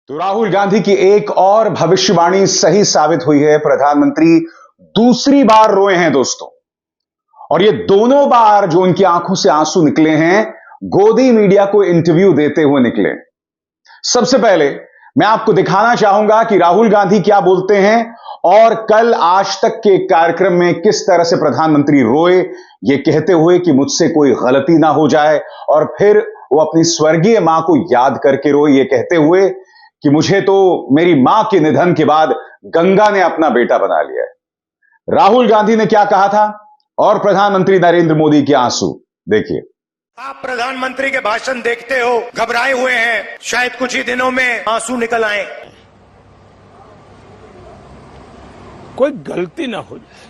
तो राहुल गांधी की एक और भविष्यवाणी सही साबित हुई है। प्रधानमंत्री दूसरी बार रोए हैं दोस्तों, और ये दोनों बार जो उनकी आंखों से आंसू निकले हैं, गोदी मीडिया को इंटरव्यू देते हुए निकले। सबसे पहले मैं आपको दिखाना चाहूंगा कि राहुल गांधी क्या बोलते हैं और कल आज तक के कार्यक्रम में किस तरह से प्रधानमंत्री रोए, ये कहते हुए कि मुझसे कोई गलती ना हो जाए, और फिर वो अपनी स्वर्गीय मां को याद करके रोए, ये कहते हुए कि मुझे तो मेरी मां के निधन के बाद गंगा ने अपना बेटा बना लिया है। राहुल गांधी ने क्या कहा था और प्रधानमंत्री नरेंद्र मोदी के आंसू देखिए। आप प्रधानमंत्री के भाषण देखते हो, घबराए हुए हैं, शायद कुछ ही दिनों में आंसू निकल आए। कोई गलती ना हो जाए।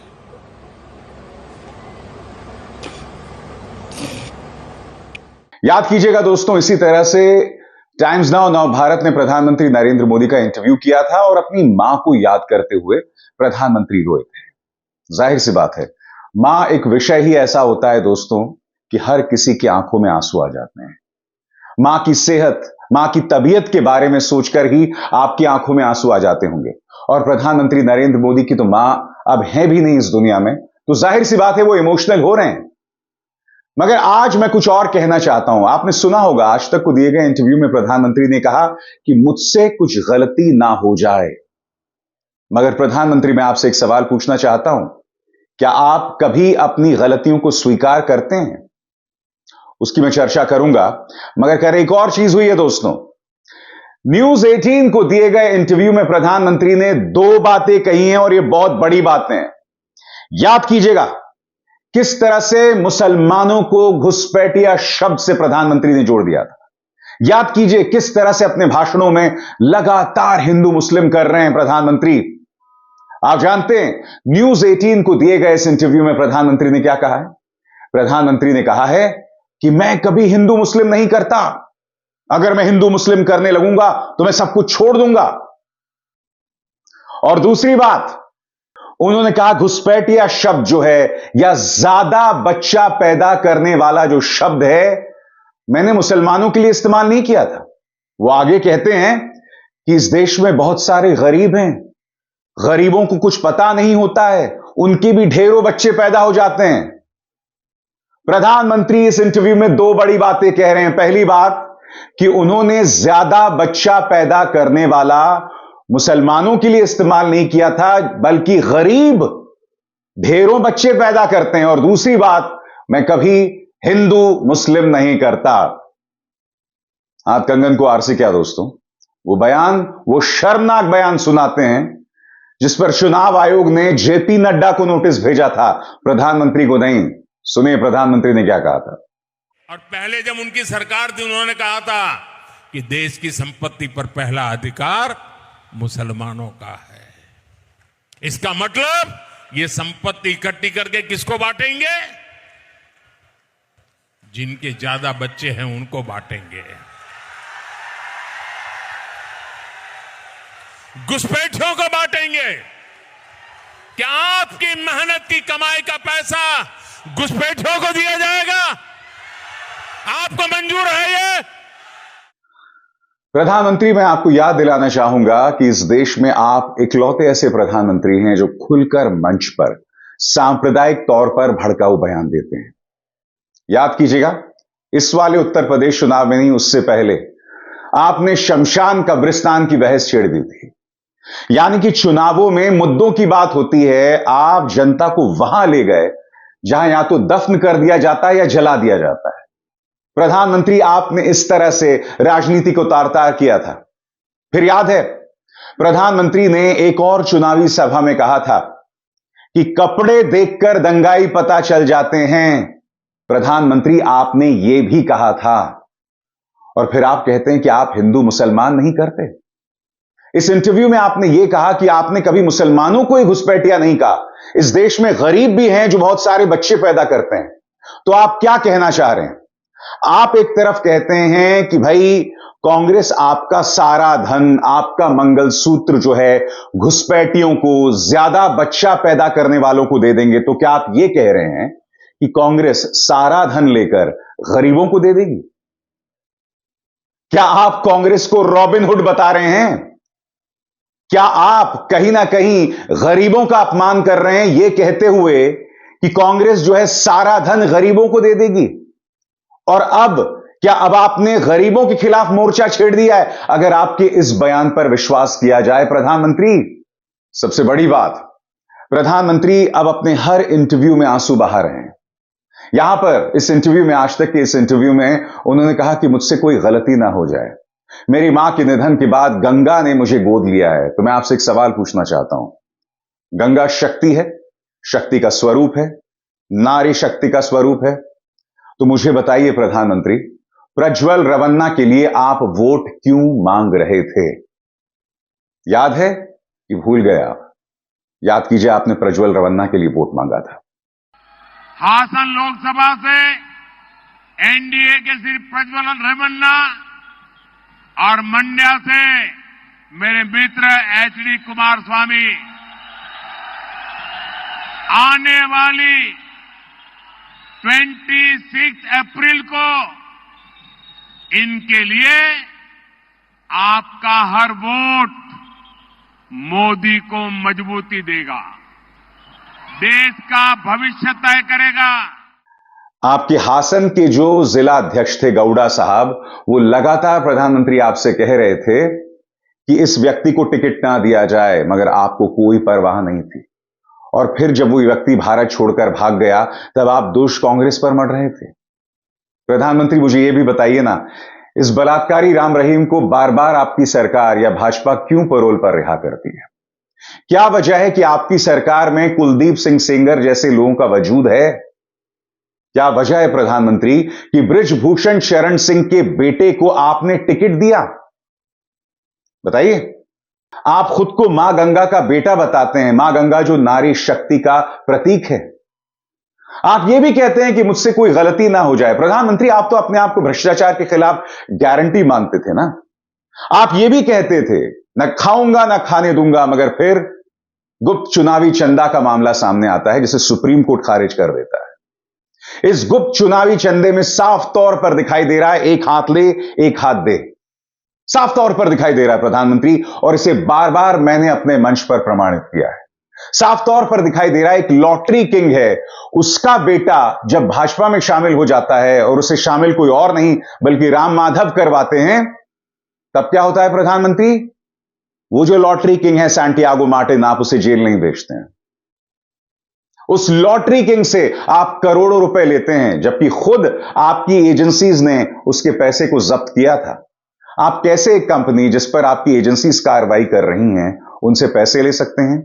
याद कीजिएगा दोस्तों, इसी तरह से टाइम्स नाउ नव भारत ने प्रधानमंत्री नरेंद्र मोदी का इंटरव्यू किया था और अपनी मां को याद करते हुए प्रधानमंत्री रोए थे। जाहिर सी बात है, मां एक विषय ही ऐसा होता है दोस्तों कि हर किसी की आंखों में आंसू आ जाते हैं। मां की सेहत, मां की तबीयत के बारे में सोचकर ही आपकी आंखों में आंसू आ जाते होंगे। और प्रधानमंत्री नरेंद्र मोदी की तो मां अब है भी नहीं इस दुनिया में, तो जाहिर सी बात है वो इमोशनल हो रहे हैं। मगर आज मैं कुछ और कहना चाहता हूं। आपने सुना होगा, आज तक को दिए गए इंटरव्यू में प्रधानमंत्री ने कहा कि मुझसे कुछ गलती ना हो जाए। मगर प्रधानमंत्री, मैं आपसे एक सवाल पूछना चाहता हूं, क्या आप कभी अपनी गलतियों को स्वीकार करते हैं? उसकी मैं चर्चा करूंगा, मगर कर एक और चीज हुई है दोस्तों। न्यूज 18 को दिए गए इंटरव्यू में प्रधानमंत्री ने दो बातें कही हैं और ये बहुत बड़ी बातें हैं। याद कीजिएगा किस तरह से मुसलमानों को घुसपैठिया शब्द से प्रधानमंत्री ने जोड़ दिया था। याद कीजिए किस तरह से अपने भाषणों में लगातार हिंदू मुस्लिम कर रहे हैं प्रधानमंत्री। आप जानते हैं न्यूज 18 को दिए गए इस इंटरव्यू में प्रधानमंत्री ने क्या कहा है? प्रधानमंत्री ने कहा है कि मैं कभी हिंदू मुस्लिम नहीं करता। अगर मैं हिंदू मुस्लिम करने लगूंगा तो मैं सब कुछ छोड़ दूंगा। और दूसरी बात, उन्होंने कहा घुसपैठिया शब्द जो है, या ज्यादा बच्चा पैदा करने वाला जो शब्द है, मैंने मुसलमानों के लिए इस्तेमाल नहीं किया था। वो आगे कहते हैं कि इस देश में बहुत सारे गरीब हैं, गरीबों को कुछ पता नहीं होता है, उनके भी ढेरों बच्चे पैदा हो जाते हैं। प्रधानमंत्री इस इंटरव्यू में दो बड़ी बातें कह रहे हैं। पहली बात कि उन्होंने ज्यादा बच्चा पैदा करने वाला मुसलमानों के लिए इस्तेमाल नहीं किया था, बल्कि गरीब ढेरों बच्चे पैदा करते हैं। और दूसरी बात, मैं कभी हिंदू मुस्लिम नहीं करता। हाथ कंगन को आरसी क्या दोस्तों, वो बयान, वो शर्मनाक बयान सुनाते हैं जिस पर चुनाव आयोग ने जेपी नड्डा को नोटिस भेजा था, प्रधानमंत्री को नहीं। सुनिए प्रधानमंत्री ने क्या कहा था। और पहले जब उनकी सरकार थी, उन्होंने कहा था कि देश की संपत्ति पर पहला अधिकार मुसलमानों का है। इसका मतलब ये संपत्ति इकट्ठी करके किसको बांटेंगे? जिनके ज्यादा बच्चे हैं उनको बांटेंगे। घुसपैठियों को बांटेंगे। क्या आपकी मेहनत की कमाई का पैसा घुसपैठियों को दिया जाएगा? आपको मंजूर है ये? प्रधानमंत्री, मैं आपको याद दिलाना चाहूंगा कि इस देश में आप इकलौते ऐसे प्रधानमंत्री हैं जो खुलकर मंच पर सांप्रदायिक तौर पर भड़काऊ बयान देते हैं। याद कीजिएगा, इस वाले उत्तर प्रदेश चुनाव में नहीं, उससे पहले आपने शमशान कब्रिस्तान की बहस छेड़ दी थी। यानी कि चुनावों में मुद्दों की बात होती है, आप जनता को वहां ले गए जहां या तो दफन कर दिया जाता है या जला दिया जाता है। प्रधानमंत्री, आपने इस तरह से राजनीति को तार-तार किया था। फिर याद है, प्रधानमंत्री ने एक और चुनावी सभा में कहा था कि कपड़े देखकर दंगाई पता चल जाते हैं। प्रधानमंत्री, आपने यह भी कहा था, और फिर आप कहते हैं कि आप हिंदू मुसलमान नहीं करते। इस इंटरव्यू में आपने यह कहा कि आपने कभी मुसलमानों को ही घुसपैठिया नहीं कहा। इस देश में गरीब भी हैं जो बहुत सारे बच्चे पैदा करते हैं। तो आप क्या कहना चाह रहे हैं? आप एक तरफ कहते हैं कि भाई कांग्रेस आपका सारा धन, आपका मंगलसूत्र जो है घुसपैठियों को, ज्यादा बच्चा पैदा करने वालों को दे देंगे। तो क्या आप यह कह रहे हैं कि कांग्रेस सारा धन लेकर गरीबों को दे देगी? क्या आप कांग्रेस को रॉबिनहुड बता रहे हैं? क्या आप कहीं ना कहीं गरीबों का अपमान कर रहे हैं यह कहते हुए कि कांग्रेस जो है सारा धन गरीबों को दे देगी? और क्या अब आपने गरीबों के खिलाफ मोर्चा छेड़ दिया है? अगर आपके इस बयान पर विश्वास किया जाए प्रधानमंत्री, सबसे बड़ी बात, प्रधानमंत्री अब अपने हर इंटरव्यू में आंसू बहा रहे हैं। यहां पर इस इंटरव्यू में, आज तक के इस इंटरव्यू में उन्होंने कहा कि मुझसे कोई गलती ना हो जाए, मेरी मां के निधन के बाद गंगा ने मुझे गोद लिया है। तो मैं आपसे एक सवाल पूछना चाहता हूं, गंगा शक्ति है, शक्ति का स्वरूप है, नारी शक्ति का स्वरूप है। तो मुझे बताइए प्रधानमंत्री, प्रज्वल रवन्ना के लिए आप वोट क्यों मांग रहे थे? याद है कि भूल गए आप? याद कीजिए, आपने प्रज्वल रवन्ना के लिए वोट मांगा था। हासन लोकसभा से एनडीए के श्री प्रज्वल रवन्ना और मंड्या से मेरे मित्र एचडी कुमारस्वामी आने वाली 26 अप्रैल को इनके लिए आपका हर वोट मोदी को मजबूती देगा, देश का भविष्य तय करेगा। आपके हासन के जो जिला अध्यक्ष थे गौड़ा साहब, वो लगातार प्रधानमंत्री आपसे कह रहे थे कि इस व्यक्ति को टिकट ना दिया जाए, मगर आपको कोई परवाह नहीं थी। और फिर जब वो व्यक्ति भारत छोड़कर भाग गया, तब आप दोष कांग्रेस पर मढ़ रहे थे। प्रधानमंत्री, मुझे यह भी बताइए ना, इस बलात्कारी राम रहीम को बार बार आपकी सरकार या भाजपा क्यों पैरोल पर रिहा करती है? क्या वजह है कि आपकी सरकार में कुलदीप सिंह सेंगर जैसे लोगों का वजूद है? क्या वजह है प्रधानमंत्री कि बृजभूषण शरण सिंह के बेटे को आपने टिकट दिया? बताइए। आप खुद को मां गंगा का बेटा बताते हैं, मां गंगा जो नारी शक्ति का प्रतीक है। आप यह भी कहते हैं कि मुझसे कोई गलती ना हो जाए। प्रधानमंत्री, आप तो अपने आप को भ्रष्टाचार के खिलाफ गारंटी मानते थे ना? आप यह भी कहते थे, न खाऊंगा न खाने दूंगा, मगर फिर गुप्त चुनावी चंदा का मामला सामने आता है, जिसे सुप्रीम कोर्ट खारिज कर देता है। इस गुप्त चुनावी चंदे में साफ तौर पर दिखाई दे रहा है, एक हाथ ले एक हाथ दे, साफ तौर पर दिखाई दे रहा है प्रधानमंत्री, और इसे बार बार मैंने अपने मंच पर प्रमाणित किया है। साफ तौर पर दिखाई दे रहा है, एक लॉटरी किंग है, उसका बेटा जब भाजपा में शामिल हो जाता है और उसे शामिल कोई और नहीं बल्कि राम माधव करवाते हैं, तब क्या होता है प्रधानमंत्री? वो जो लॉटरी किंग है सैंटियागो मार्टिन, आप उसे जेल नहीं भेजते हैं। उस लॉटरी किंग से आप करोड़ों रुपए लेते हैं, जबकि खुद आपकी एजेंसीज ने उसके पैसे को जब्त किया था। आप कैसे एक कंपनी जिस पर आपकी एजेंसीज कार्रवाई कर रही हैं, उनसे पैसे ले सकते हैं?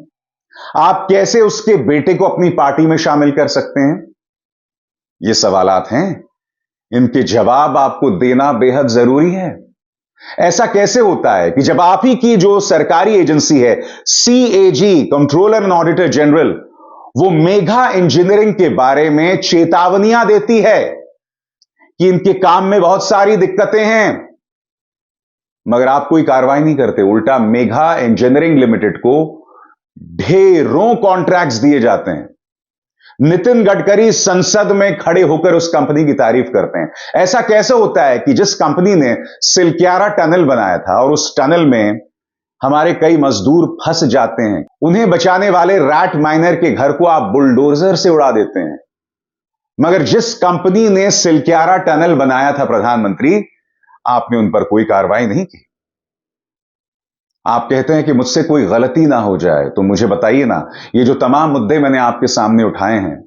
आप कैसे उसके बेटे को अपनी पार्टी में शामिल कर सकते हैं? ये सवालात हैं, इनके जवाब आपको देना बेहद जरूरी है। ऐसा कैसे होता है कि जब आप ही की जो सरकारी एजेंसी है CAG, controller and auditor general, वो मेगा इंजीनियरिंग के बारे में चेतावनियां देती है कि इनके काम में बहुत सारी दिक्कतें हैं, मगर आप कोई कार्रवाई नहीं करते। उल्टा मेगा इंजीनियरिंग लिमिटेड को ढेरों कॉन्ट्रैक्ट्स दिए जाते हैं। नितिन गडकरी संसद में खड़े होकर उस कंपनी की तारीफ करते हैं। ऐसा कैसे होता है कि जिस कंपनी ने सिलक्यारा टनल बनाया था और उस टनल में हमारे कई मजदूर फंस जाते हैं, उन्हें बचाने वाले रैट माइनर के घर को आप बुलडोजर से उड़ा देते हैं, मगर जिस कंपनी ने सिलक्यारा टनल बनाया था प्रधानमंत्री, आपने उन पर कोई कार्रवाई नहीं की। आप कहते हैं कि मुझसे कोई गलती ना हो जाए, तो मुझे बताइए ना, ये जो तमाम मुद्दे मैंने आपके सामने उठाए हैं,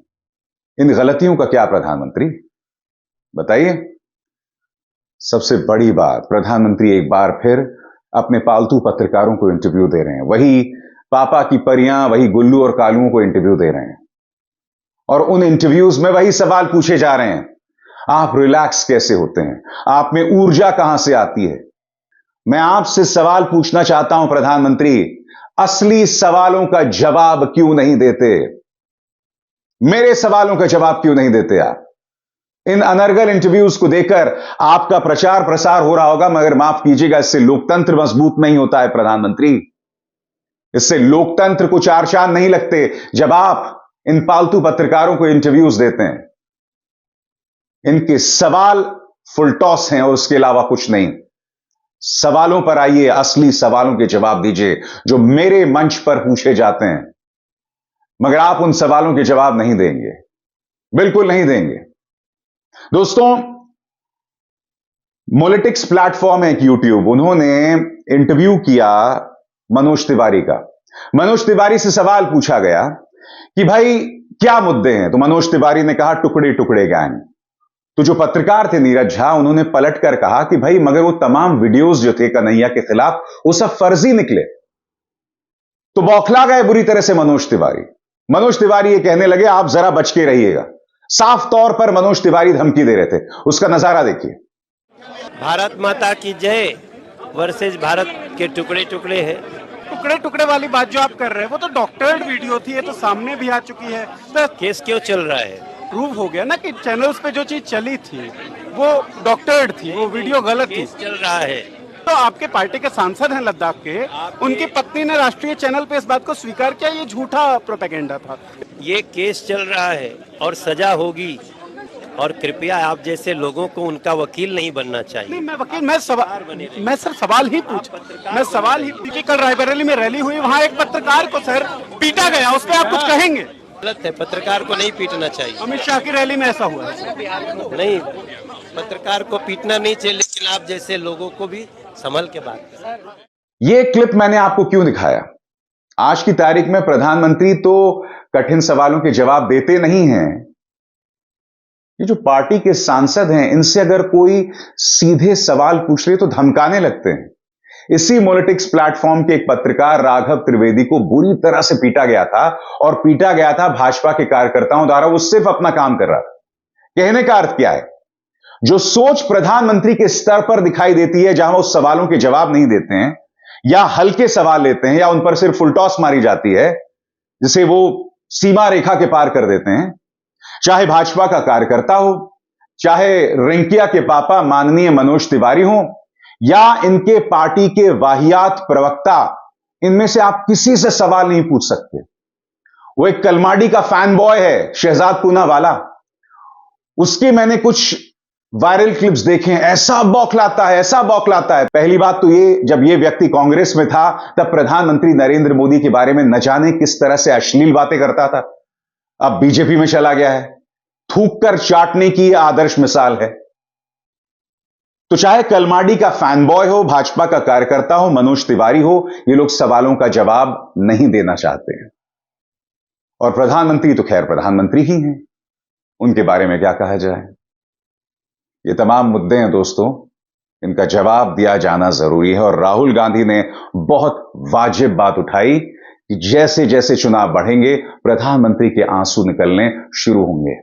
इन गलतियों का क्या प्रधानमंत्री? बताइए। सबसे बड़ी बात, प्रधानमंत्री एक बार फिर अपने पालतू पत्रकारों को इंटरव्यू दे रहे हैं। वही पापा की परियां, वही गुल्लू और कालुओं को इंटरव्यू दे रहे हैं, और उन इंटरव्यूज में वही सवाल पूछे जा रहे हैं। आप रिलैक्स कैसे होते हैं? आप में ऊर्जा कहां से आती है? मैं आपसे सवाल पूछना चाहता हूं प्रधानमंत्री, असली सवालों का जवाब क्यों नहीं देते? मेरे सवालों का जवाब क्यों नहीं देते आप? इन अनर्गल इंटरव्यूज को देकर आपका प्रचार प्रसार हो रहा होगा, मगर माफ कीजिएगा, इससे लोकतंत्र मजबूत नहीं होता है प्रधानमंत्री। इससे लोकतंत्र को चार चांद नहीं लगते जब आप इन पालतू पत्रकारों को इंटरव्यूज देते हैं। इनके सवाल फुल टॉस हैं और उसके अलावा कुछ नहीं। सवालों पर आइए, असली सवालों के जवाब दीजिए जो मेरे मंच पर पूछे जाते हैं। मगर आप उन सवालों के जवाब नहीं देंगे, बिल्कुल नहीं देंगे। दोस्तों, पॉलिटिक्स प्लेटफॉर्म है एक यूट्यूब, उन्होंने इंटरव्यू किया मनोज तिवारी का। मनोज तिवारी से सवाल पूछा गया कि भाई क्या मुद्दे हैं, तो मनोज तिवारी ने कहा टुकड़े टुकड़े गैंग। तो जो पत्रकार थे नीरज झा, उन्होंने पलटकर कहा कि भाई मगर वो तमाम वीडियोस जो थे कन्हैया के खिलाफ वो सब फर्जी निकले। तो बौखला गए बुरी तरह से मनोज तिवारी। मनोज तिवारी ये कहने लगे आप जरा बच के रहिएगा। साफ तौर पर मनोज तिवारी धमकी दे रहे थे। उसका नजारा देखिए। भारत माता की जय वर्सेज भारत के टुकड़े टुकड़े है। टुकड़े टुकड़े वाली बात जो आप कर रहे हैं वो तो डॉक्टर्ड वीडियो थी, ये तो सामने भी आ चुकी है। तो केस क्यों चल रहा है? प्रूव हो गया ना कि चैनल्स पे जो चीज चली थी वो डॉक्टर्ड थी, वो वीडियो गलत थी। केस चल रहा है। तो आपके पार्टी के सांसद हैं लद्दाख के, उनकी पत्नी ने राष्ट्रीय चैनल पे इस बात को स्वीकार किया ये झूठा प्रोपेगेंडा था। ये केस चल रहा है और सजा होगी, और कृपया आप जैसे लोगों को उनका वकील नहीं बनना चाहिए। नहीं, मैं वकील, मैं सर सवाल ही पूछा, मैं सवाल ही कि कल रायबरेली में रैली हुई, वहाँ एक पत्रकार को सर पीटा गया, उस पर आप कुछ कहेंगे? गलत है, पत्रकार को नहीं पीटना चाहिए। अमित शाह की रैली में ऐसा हुआ है। नहीं, पत्रकार को पीटना नहीं चाहिए, लेकिन आप जैसे लोगों को भी संभल के बात करें। यह क्लिप मैंने आपको क्यों दिखाया? आज की तारीख में प्रधानमंत्री तो कठिन सवालों के जवाब देते नहीं हैं। ये जो पार्टी के सांसद हैं, इनसे अगर कोई सीधे सवाल पूछ ले तो धमकाने लगते हैं। इसी पॉलिटिक्स प्लेटफॉर्म के एक पत्रकार राघव त्रिवेदी को बुरी तरह से पीटा गया था, और पीटा गया था भाजपा के कार्यकर्ताओं द्वारा। वो सिर्फ अपना काम कर रहा था। कहने का अर्थ क्या है? जो सोच प्रधानमंत्री के स्तर पर दिखाई देती है, जहां वो सवालों के जवाब नहीं देते हैं या हल्के सवाल लेते हैं या उन पर सिर्फ फुलटॉस मारी जाती है, जिसे वो सीमा रेखा के पार कर देते हैं, चाहे भाजपा का कार्यकर्ता हो, चाहे रिंकिया के पापा माननीय मनोज तिवारी हो, या इनके पार्टी के वाहियात प्रवक्ता, इनमें से आप किसी से सवाल नहीं पूछ सकते। वो एक कलमाडी का फैन बॉय है, शहजाद पूना वाला। उसके मैंने कुछ वायरल क्लिप्स देखे हैं, ऐसा बौखलाता है, ऐसा बौखलाता है। पहली बात तो ये, जब ये व्यक्ति कांग्रेस में था तब प्रधानमंत्री नरेंद्र मोदी के बारे में न जाने किस तरह से अश्लील बातें करता था। अब बीजेपी में चला गया है, थूक कर चाटने की आदर्श मिसाल है। तो चाहे कलमाडी का फैन बॉय हो, भाजपा का कार्यकर्ता हो, मनोज तिवारी हो, ये लोग सवालों का जवाब नहीं देना चाहते हैं। और प्रधानमंत्री तो खैर प्रधानमंत्री ही हैं, उनके बारे में क्या कहा जाए। ये तमाम मुद्दे हैं दोस्तों, इनका जवाब दिया जाना जरूरी है। और राहुल गांधी ने बहुत वाजिब बात उठाई कि जैसे जैसे चुनाव बढ़ेंगे प्रधानमंत्री के आंसू निकलने शुरू होंगे।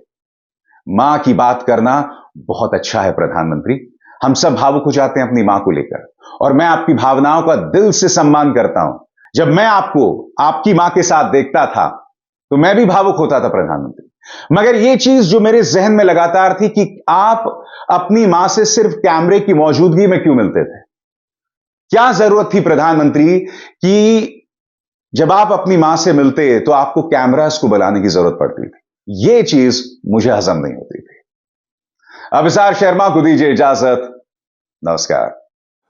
मां की बात करना बहुत अच्छा है प्रधानमंत्री। हम सब भावुक हो जाते हैं अपनी मां को लेकर, और मैं आपकी भावनाओं का दिल से सम्मान करता हूं। जब मैं आपको आपकी मां के साथ देखता था तो मैं भी भावुक होता था प्रधानमंत्री। मगर यह चीज जो मेरे जहन में लगातार थी कि आप अपनी मां से सिर्फ कैमरे की मौजूदगी में क्यों मिलते थे? क्या जरूरत थी प्रधानमंत्री कि जब आप अपनी मां से मिलते तो आपको कैमरास को बुलाने की जरूरत पड़ती थी? यह चीज मुझे हजम नहीं होती थी। अभिसार शर्मा को दीजिए इजाजत। नमस्कार।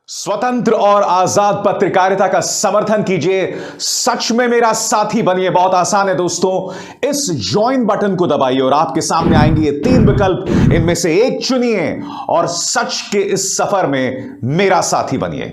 स्वतंत्र और आजाद पत्रकारिता का समर्थन कीजिए, सच में मेरा साथी बनिए। बहुत आसान है दोस्तों, इस ज्वाइन बटन को दबाइए और आपके सामने आएंगे ये 3 विकल्प, इनमें से एक चुनिए और सच के इस सफर में मेरा साथी बनिए।